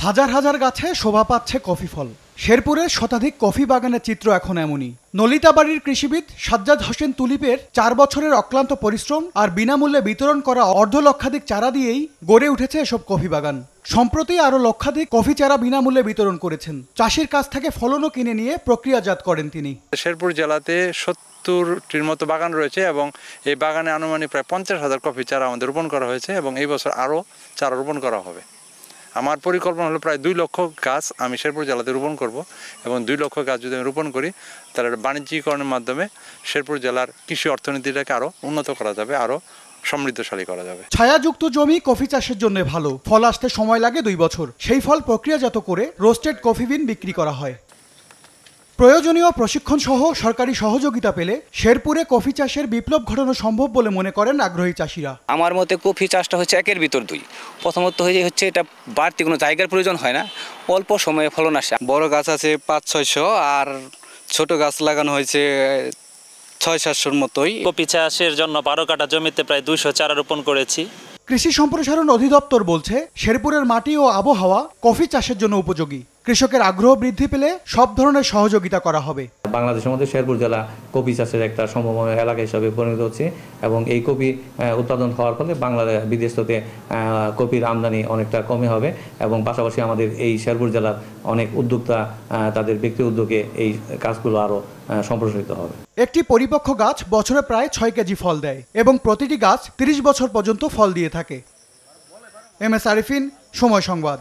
হাজার হাজার গাছে শোভা পাচ্ছে কফি ফল। শেরপুরের শতাধিক কফি বাগানের চিত্র এখন এমনই। নলিতাবাড়ির কৃষিবিদ সাজ্জাদ হোসেন তুলিপের 4 বছরের অক্লান্ত পরিশ্রম আর বিনামূল্যে বিতরণ করা অর্ধলক্ষাধিক চারা দিয়েই গড়ে উঠেছে এসব কফি বাগান। সম্প্রতি আরও লক্ষাধিক কফি চারা বিনামূল্যে বিতরণ করেছেন। চাষির কাছ থেকে ফলনও কিনে নিয়ে প্রক্রিয়াজাত করেন তিনি। শেরপুর জেলাতে 70টির মতো বাগান রয়েছে এবং এই বাগানে আনুমানিক প্রায় 50,000 কফি চারা আমাদের রোপণ করা হয়েছে এবং এই বছর আরও চারা রোপণ করা হবে। আমার পরিকল্পনা হলো প্রায় 2 লক্ষ গাছ আমি শেরপুর জেলাতে রোপণ করব এবং 2 লক্ষ গাছ যদি আমি রোপণ করি তাহলে বাণিজ্যিকরণের মাধ্যমে শেরপুর জেলার কৃষি অর্থনীতিটাকে আরও উন্নত করা যাবে, আরও সমৃদ্ধশালী করা যাবে। ছায়াযুক্ত জমি কফি চাষের জন্য ভালো। ফল আসতে সময় লাগে 2 বছর। সেই ফল প্রক্রিয়াজাত করে রোস্টেড কফি বিন বিক্রি করা হয়। প্রয়োজনীয় প্রশিক্ষণ সহ সরকারি সহযোগিতা পেলে শেরপুরে কফি চাষের বিপ্লব ঘটানো সম্ভব বলে মনে করেন আগ্রহী চাষিরা। আমার মতে কফি চাষটা হচ্ছে 1-এর ভিতর 2। প্রথমত হচ্ছে এটা বাড়তি কোনো জায়গার প্রয়োজন হয় না, অল্প সময়ে ফলন আসে। বড় গাছ আছে 500-600 আর ছোট গাছ লাগানো হয়েছে 600-700-র মতোই। কফি চাষের জন্য 12 কাঠা জমিতে প্রায় 200 চারা রোপণ করেছি। কৃষি সম্প্রসারণ অধিদপ্তর বলছে শেরপুরের মাটি ও আবহাওয়া কফি চাষের জন্য উপযোগী। কৃষকের আগ্রহ বৃদ্ধি পেলে সব ধরনের সহযোগিতা করা হবে। বাংলাদেশের মধ্যে শেরপুর জেলা কফি চাষের একটা সম্ভাবনীয় এলাকা হিসাবে পরিণত হচ্ছে এবং এই কফি উৎপাদন হওয়ার ফলে বাংলাদেশ বিদেশ থেকে কফির আমদানি অনেকটা কমে হবে এবং পাশাপাশি আমাদের এই শেরপুর জেলার অনেক উদ্যোক্তা তাদের ব্যক্তি উদ্যোগে এই কাজগুলো আরও সম্প্রসারিত হবে। একটি পরিপক্ক গাছ বছরে প্রায় 6 কেজি ফল দেয় এবং প্রতিটি গাছ 30 বছর পর্যন্ত ফল দিয়ে থাকে। MS আরিফিন, সময় সংবাদ।